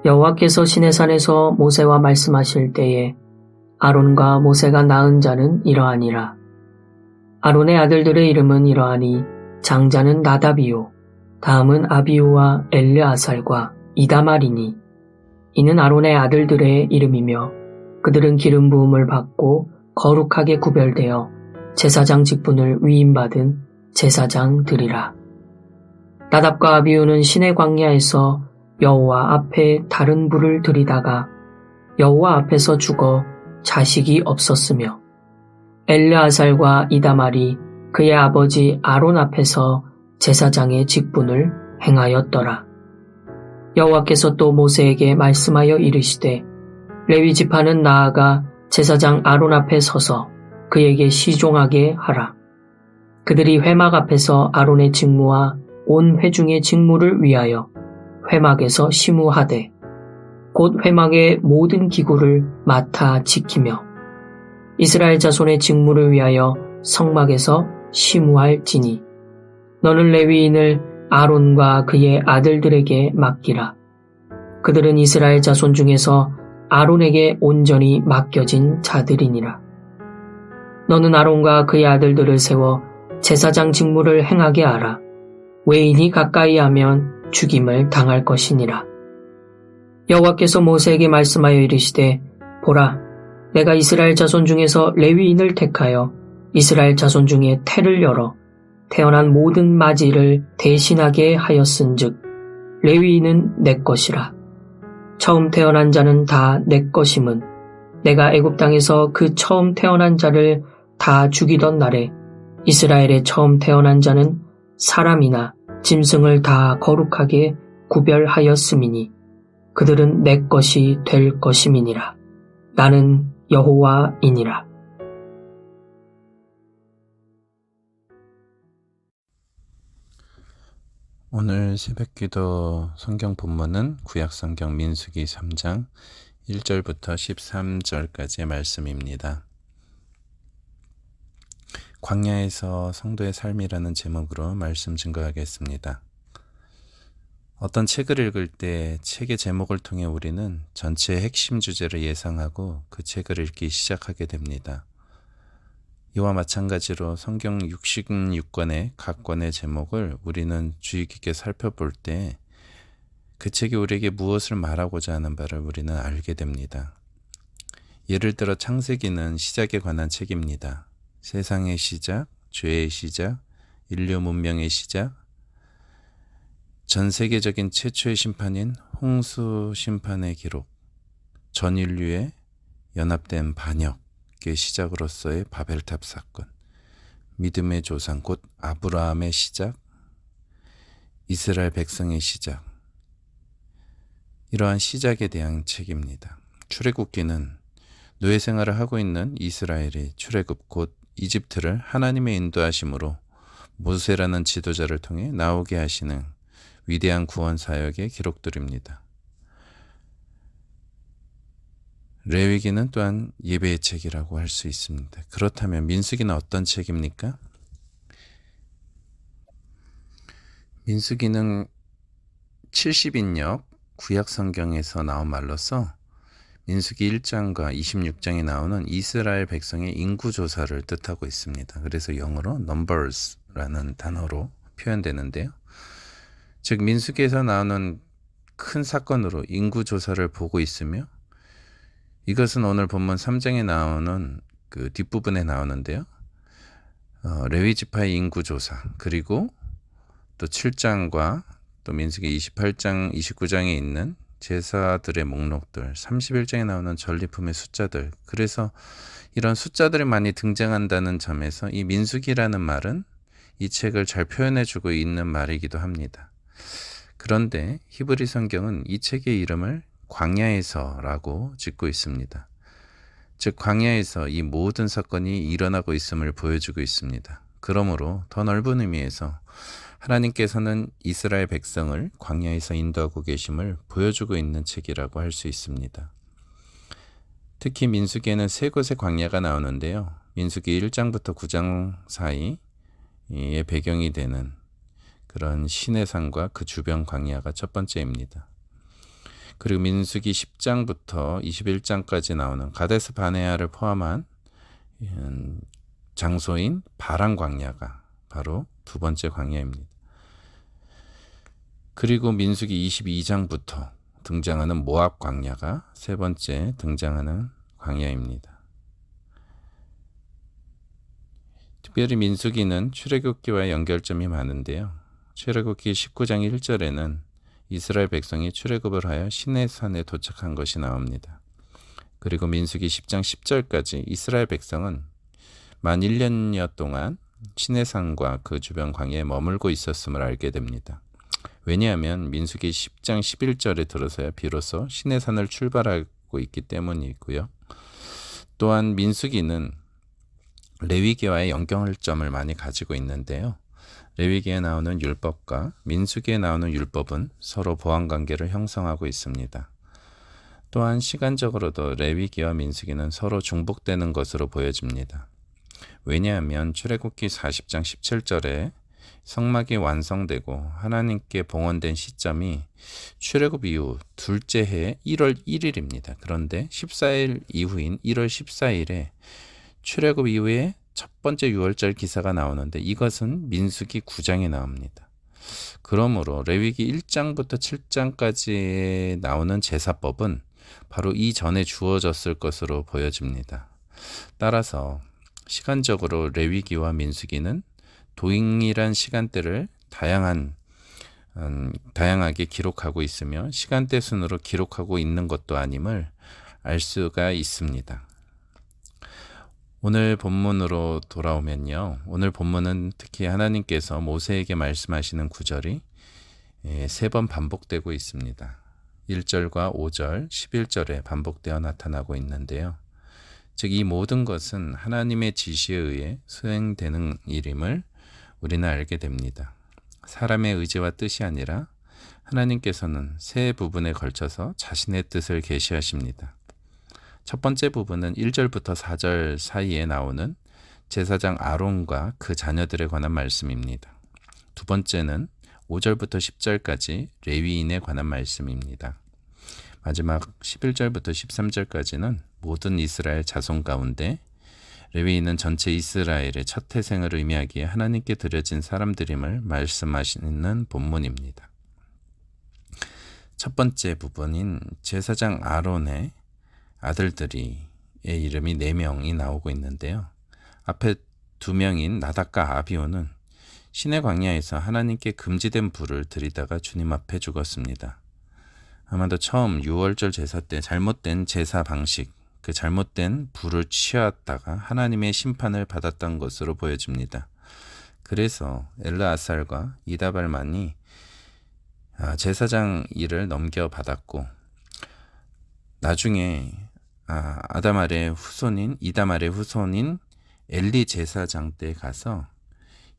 여호와께서 시내산에서 모세와 말씀하실 때에 아론과 모세가 낳은 자는 이러하니라. 아론의 아들들의 이름은 이러하니 장자는 나답이요 다음은 아비후와 엘르아살과 이다말이니 이는 아론의 아들들의 이름이며 그들은 기름 부음을 받고 거룩하게 구별되어 제사장 직분을 위임받은 제사장들이라. 나답과 아비후는 시내 광야에서 여호와 앞에 다른 불을 들이다가 여호와 앞에서 죽어 자식이 없었으며 엘르아살과 이다말이 그의 아버지 아론 앞에서 제사장의 직분을 행하였더라. 여호와께서 또 모세에게 말씀하여 이르시되 레위 지파는 나아가 제사장 아론 앞에 서서 그에게 시종하게 하라. 그들이 회막 앞에서 아론의 직무와 온 회중의 직무를 위하여 회막에서 시무하되 곧 회막의 모든 기구를 맡아 지키며 이스라엘 자손의 직무를 위하여 성막에서 시무할지니 너는 레위인을 아론과 그의 아들들에게 맡기라. 그들은 이스라엘 자손 중에서 아론에게 온전히 맡겨진 자들이니라. 너는 아론과 그의 아들들을 세워 제사장 직무를 행하게 하라. 외인이 가까이 하면 죽임을 당할 것이니라. 여호와께서 모세에게 말씀하여 이르시되 보라, 내가 이스라엘 자손 중에서 레위인을 택하여 이스라엘 자손 중에 태를 열어 태어난 모든 마지를 대신하게 하였은즉 레위인은 내 것이라. 처음 태어난 자는 다 내 것임은 내가 애굽 땅에서 그 처음 태어난 자를 다 죽이던 날에 이스라엘의 처음 태어난 자는 사람이나 짐승을 다 거룩하게 구별하였음이니 그들은 내 것이 될 것임이니라. 나는 여호와이니라. 오늘 새벽기도 성경 본문은 구약성경 민수기 3장 1절부터 13절까지의 말씀입니다. 광야에서 성도의 삶이라는 제목으로 말씀 증거하겠습니다. 어떤 책을 읽을 때 책의 제목을 통해 우리는 전체의 핵심 주제를 예상하고 그 책을 읽기 시작하게 됩니다. 이와 마찬가지로 성경 66권의 각 권의 제목을 우리는 주의 깊게 살펴볼 때 그 책이 우리에게 무엇을 말하고자 하는 바를 우리는 알게 됩니다. 예를 들어 창세기는 시작에 관한 책입니다. 세상의 시작, 죄의 시작, 인류 문명의 시작, 전 세계적인 최초의 심판인 홍수 심판의 기록, 전 인류의 연합된 반역의 시작으로서의 바벨탑 사건, 믿음의 조상 곧 아브라함의 시작, 이스라엘 백성의 시작, 이러한 시작에 대한 책입니다. 출애굽기는 노예 생활을 하고 있는 이스라엘이 출애굽 곧 이집트를 하나님의 인도하심으로 모세라는 지도자를 통해 나오게 하시는 위대한 구원 사역의 기록들입니다. 레위기는 또한 예배의 책이라고 할 수 있습니다. 그렇다면 민수기는 어떤 책입니까? 민수기는 70인역 구약 성경에서 나온 말로서 민수기 1장과 26장에 나오는 이스라엘 백성의 인구조사를 뜻하고 있습니다. 그래서 영어로 numbers라는 단어로 표현되는데요. 즉 민수기에서 나오는 큰 사건으로 인구조사를 보고 있으며 이것은 오늘 본문 3장에 나오는 그 뒷부분에 나오는데요. 레위 지파의 인구조사 그리고 또 7장과 또 민수기 28장, 29장에 있는 제사들의 목록들, 31장에 나오는 전리품의 숫자들, 그래서 이런 숫자들이 많이 등장한다는 점에서 이 민수기라는 말은 이 책을 잘 표현해주고 있는 말이기도 합니다. 그런데 히브리 성경은 이 책의 이름을 광야에서라고 짓고 있습니다. 즉 광야에서 이 모든 사건이 일어나고 있음을 보여주고 있습니다. 그러므로 더 넓은 의미에서 하나님께서는 이스라엘 백성을 광야에서 인도하고 계심을 보여주고 있는 책이라고 할 수 있습니다. 특히 민수기에는 세 곳의 광야가 나오는데요. 민수기 1장부터 9장 사이의 배경이 되는 그런 시내산과 그 주변 광야가 첫 번째입니다. 그리고 민수기 10장부터 21장까지 나오는 가데스 바네아를 포함한 장소인 바란 광야가 바로 두 번째 광야입니다. 그리고 민수기 22장부터 등장하는 모압 광야가 세 번째 등장하는 광야입니다. 특별히 민수기는 출애굽기와 연결점이 많은데요. 출애굽기 19장 1절에는 이스라엘 백성이 출애굽을 하여 시내산에 도착한 것이 나옵니다. 그리고 민수기 10장 10절까지 이스라엘 백성은 만 1년여 동안 시내산과 그 주변 광야에 머물고 있었음을 알게 됩니다. 왜냐하면 민수기 10장 11절에 들어서야 비로소 시내산을 출발하고 있기 때문이고요. 또한 민수기는 레위기와의 연결점을 많이 가지고 있는데요. 레위기에 나오는 율법과 민수기에 나오는 율법은 서로 보완관계를 형성하고 있습니다. 또한 시간적으로도 레위기와 민수기는 서로 중복되는 것으로 보여집니다. 왜냐하면 출애굽기 40장 17절에 성막이 완성되고 하나님께 봉헌된 시점이 출애굽 이후 둘째 해 1월 1일입니다. 그런데 14일 이후인 1월 14일에 출애굽 이후에 첫 번째 유월절 기사가 나오는데 이것은 민수기 9장에 나옵니다. 그러므로 레위기 1장부터 7장까지 나오는 제사법은 바로 이전에 주어졌을 것으로 보여집니다. 따라서 시간적으로 레위기와 민수기는 동일한 시간대를 다양하게 기록하고 있으며 시간대 순으로 기록하고 있는 것도 아님을 알 수가 있습니다. 오늘 본문으로 돌아오면요. 오늘 본문은 특히 하나님께서 모세에게 말씀하시는 구절이 3번 반복되고 있습니다. 1절과 5절, 11절에 반복되어 나타나고 있는데요. 즉 이 모든 것은 하나님의 지시에 의해 수행되는 일임을 우리는 알게 됩니다. 사람의 의지와 뜻이 아니라 하나님께서는 세 부분에 걸쳐서 자신의 뜻을 계시하십니다. 첫 번째 부분은 1절부터 4절 사이에 나오는 제사장 아론과 그 자녀들에 관한 말씀입니다. 두 번째는 5절부터 10절까지 레위인에 관한 말씀입니다. 마지막 11절부터 13절까지는 모든 이스라엘 자손 가운데 레위인은 전체 이스라엘의 첫 태생을 의미하기에 하나님께 드려진 사람들임을 말씀하시는 본문입니다. 첫 번째 부분인 제사장 아론의 아들들의 이름이 4명이 나오고 있는데요. 앞에 2명인 나답과 아비후는 시내 광야에서 하나님께 금지된 불을 들이다가 주님 앞에 죽었습니다. 아마도 처음 유월절 제사 때 잘못된 제사 방식, 그 잘못된 불을 취하다가 하나님의 심판을 받았던 것으로 보여집니다. 그래서 엘르아살과 이다발만이 제사장 일을 넘겨받았고 나중에 이다말의 후손인 엘리 제사장 때 가서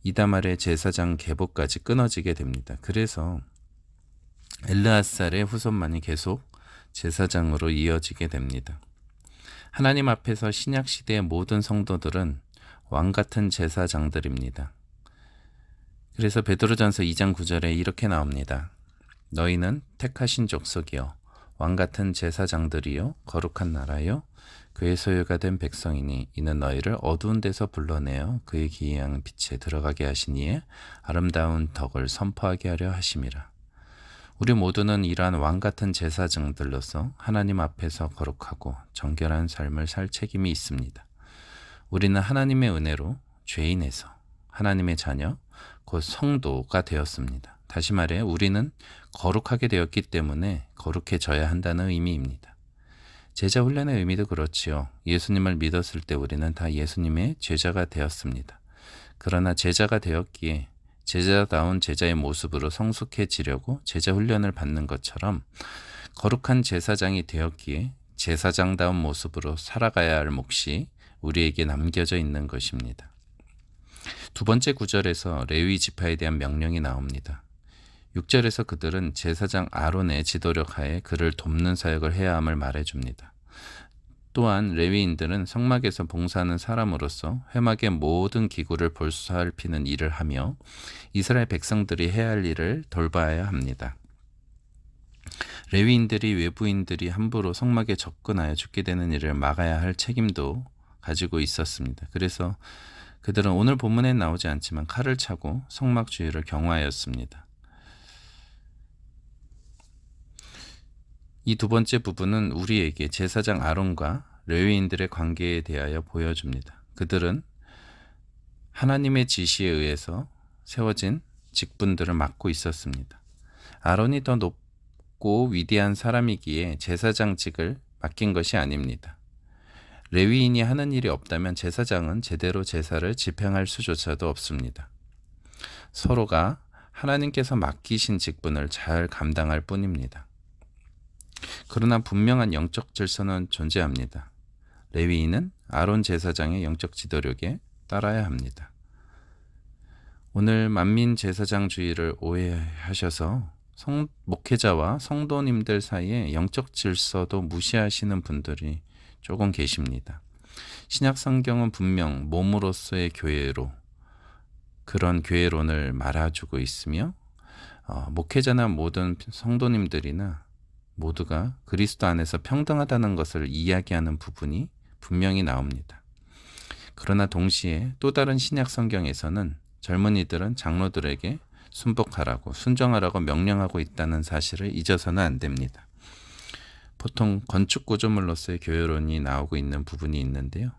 이다말의 제사장 계보까지 끊어지게 됩니다. 그래서 엘르아살의 후손만이 계속 제사장으로 이어지게 됩니다. 하나님 앞에서 신약 시대의 모든 성도들은 왕 같은 제사장들입니다. 그래서 베드로전서 2장 9절에 이렇게 나옵니다. 너희는 택하신 족속이요 왕 같은 제사장들이요 거룩한 나라요 그의 소유가 된 백성이니 이는 너희를 어두운 데서 불러내어 그의 기이한 빛에 들어가게 하시니에 아름다운 덕을 선포하게 하려 하심이라. 우리 모두는 이러한 왕 같은 제사장들로서 하나님 앞에서 거룩하고 정결한 삶을 살 책임이 있습니다. 우리는 하나님의 은혜로 죄인에서 하나님의 자녀, 곧 성도가 되었습니다. 다시 말해 우리는 거룩하게 되었기 때문에 거룩해져야 한다는 의미입니다. 제자 훈련의 의미도 그렇지요. 예수님을 믿었을 때 우리는 다 예수님의 제자가 되었습니다. 그러나 제자가 되었기에 제자다운 제자의 모습으로 성숙해지려고 제자 훈련을 받는 것처럼 거룩한 제사장이 되었기에 제사장다운 모습으로 살아가야 할 몫이 우리에게 남겨져 있는 것입니다. 두 번째 구절에서 레위 지파에 대한 명령이 나옵니다. 6절에서 그들은 제사장 아론의 지도력 하에 그를 돕는 사역을 해야 함을 말해줍니다. 또한 레위인들은 성막에서 봉사하는 사람으로서 회막의 모든 기구를 볼살피는 일을 하며 이스라엘 백성들이 해야 할 일을 돌봐야 합니다. 레위인들이 외부인들이 함부로 성막에 접근하여 죽게 되는 일을 막아야 할 책임도 가지고 있었습니다. 그래서 그들은 오늘 본문에 나오지 않지만 칼을 차고 성막 주위를 경호하였습니다. 이 두 번째 부분은 우리에게 제사장 아론과 레위인들의 관계에 대하여 보여줍니다. 그들은 하나님의 지시에 의해서 세워진 직분들을 맡고 있었습니다. 아론이 더 높고 위대한 사람이기에 제사장직을 맡긴 것이 아닙니다. 레위인이 하는 일이 없다면 제사장은 제대로 제사를 집행할 수조차도 없습니다. 서로가 하나님께서 맡기신 직분을 잘 감당할 뿐입니다. 그러나 분명한 영적 질서는 존재합니다. 레위인은 아론 제사장의 영적 지도력에 따라야 합니다. 오늘 만민 제사장주의를 오해하셔서 목회자와 성도님들 사이에 영적 질서도 무시하시는 분들이 조금 계십니다. 신약 성경은 분명 몸으로서의 교회로 그런 교회론을 말해주고 있으며 목회자나 모든 성도님들이나 모두가 그리스도 안에서 평등하다는 것을 이야기하는 부분이 분명히 나옵니다. 그러나 동시에 또 다른 신약 성경에서는 젊은이들은 장로들에게 순복하라고 순종하라고 명령하고 있다는 사실을 잊어서는 안 됩니다. 보통 건축 구조물로서의 교회론이 나오고 있는 부분이 있는데요.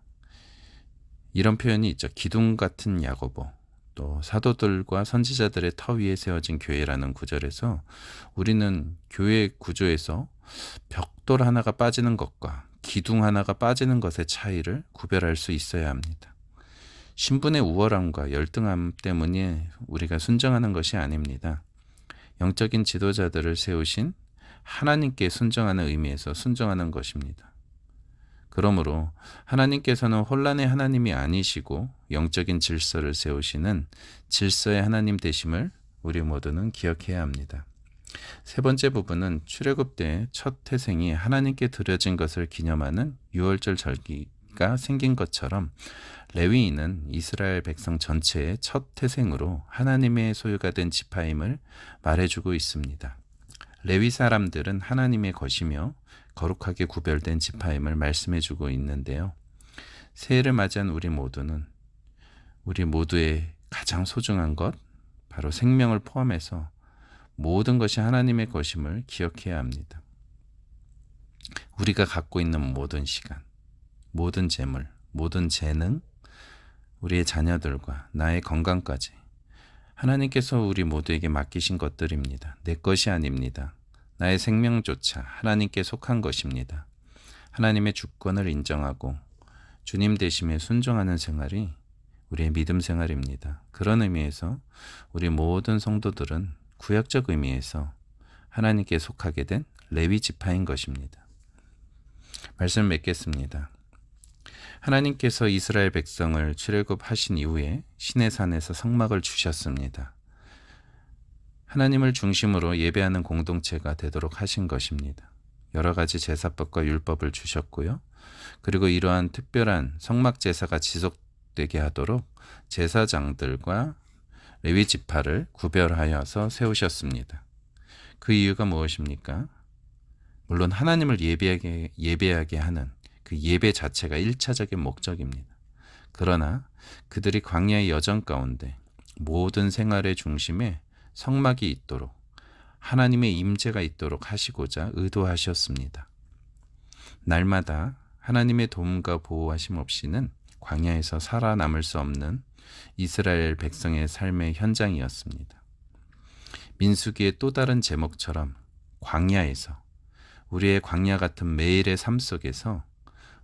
이런 표현이 있죠. 기둥 같은 야고보, 또 사도들과 선지자들의 터 위에 세워진 교회라는 구절에서 우리는 교회 구조에서 벽돌 하나가 빠지는 것과 기둥 하나가 빠지는 것의 차이를 구별할 수 있어야 합니다. 신분의 우월함과 열등함 때문에 우리가 순종하는 것이 아닙니다. 영적인 지도자들을 세우신 하나님께 순종하는 의미에서 순종하는 것입니다. 그러므로 하나님께서는 혼란의 하나님이 아니시고 영적인 질서를 세우시는 질서의 하나님 되심을 우리 모두는 기억해야 합니다. 세 번째 부분은 출애굽 때 첫 태생이 하나님께 드려진 것을 기념하는 유월절 절기가 생긴 것처럼 레위인은 이스라엘 백성 전체의 첫 태생으로 하나님의 소유가 된 지파임을 말해주고 있습니다. 레위 사람들은 하나님의 것이며 거룩하게 구별된 지파임을 말씀해주고 있는데요. 새해를 맞이한 우리 모두는 우리 모두의 가장 소중한 것, 바로 생명을 포함해서 모든 것이 하나님의 것임을 기억해야 합니다. 우리가 갖고 있는 모든 시간, 모든 재물, 모든 재능, 우리의 자녀들과 나의 건강까지 하나님께서 우리 모두에게 맡기신 것들입니다. 내 것이 아닙니다. 나의 생명조차 하나님께 속한 것입니다. 하나님의 주권을 인정하고 주님 되심에 순종하는 생활이 우리의 믿음 생활입니다. 그런 의미에서 우리 모든 성도들은 구약적 의미에서 하나님께 속하게 된 레위 지파인 것입니다. 말씀을 맺겠습니다. 하나님께서 이스라엘 백성을 출애굽하신 이후에 시내산에서 성막을 주셨습니다. 하나님을 중심으로 예배하는 공동체가 되도록 하신 것입니다. 여러 가지 제사법과 율법을 주셨고요. 그리고 이러한 특별한 성막 제사가 지속되게 하도록 제사장들과 레위 지파를 구별하여서 세우셨습니다. 그 이유가 무엇입니까? 물론 하나님을 예배하게 하는 그 예배 자체가 1차적인 목적입니다. 그러나 그들이 광야의 여정 가운데 모든 생활의 중심에 성막이 있도록 하나님의 임재가 있도록 하시고자 의도하셨습니다. 날마다 하나님의 도움과 보호하심 없이는 광야에서 살아남을 수 없는 이스라엘 백성의 삶의 현장이었습니다. 민수기의 또 다른 제목처럼 광야에서 우리의 광야 같은 매일의 삶 속에서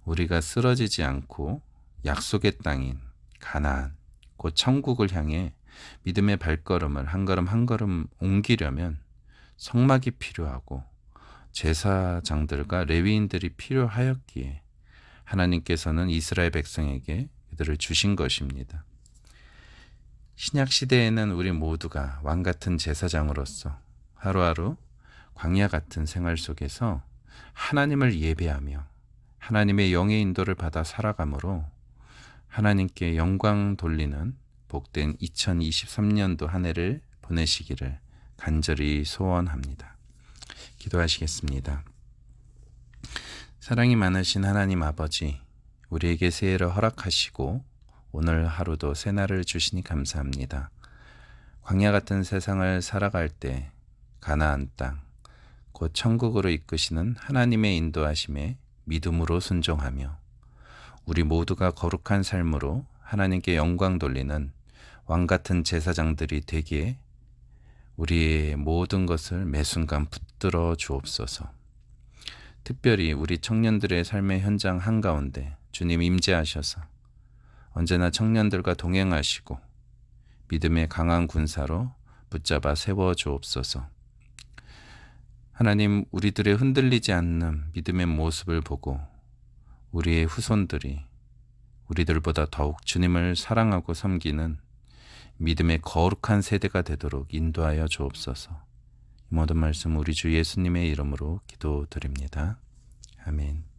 우리가 쓰러지지 않고 약속의 땅인 가나안, 곧 천국을 향해 믿음의 발걸음을 한 걸음 한 걸음 옮기려면 성막이 필요하고 제사장들과 레위인들이 필요하였기에 하나님께서는 이스라엘 백성에게 그들을 주신 것입니다. 신약 시대에는 우리 모두가 왕 같은 제사장으로서 하루하루 광야 같은 생활 속에서 하나님을 예배하며 하나님의 영의 인도를 받아 살아감으로 하나님께 영광 돌리는 복된 2023년도 한 해를 보내시기를 간절히 소원합니다. 기도하시겠습니다. 사랑이 많으신 하나님 아버지, 우리에게 새해를 허락하시고 오늘 하루도 새날을 주시니 감사합니다. 광야 같은 세상을 살아갈 때 가나안 땅, 곧 천국으로 이끄시는 하나님의 인도하심에 믿음으로 순종하며 우리 모두가 거룩한 삶으로 하나님께 영광 돌리는 왕같은 제사장들이 되기에 우리의 모든 것을 매순간 붙들어 주옵소서. 특별히 우리 청년들의 삶의 현장 한가운데 주님 임재하셔서 언제나 청년들과 동행하시고 믿음의 강한 군사로 붙잡아 세워 주옵소서. 하나님, 우리들의 흔들리지 않는 믿음의 모습을 보고 우리의 후손들이 우리들보다 더욱 주님을 사랑하고 섬기는 믿음의 거룩한 세대가 되도록 인도하여 주옵소서. 이 모든 말씀 우리 주 예수님의 이름으로 기도드립니다. 아멘.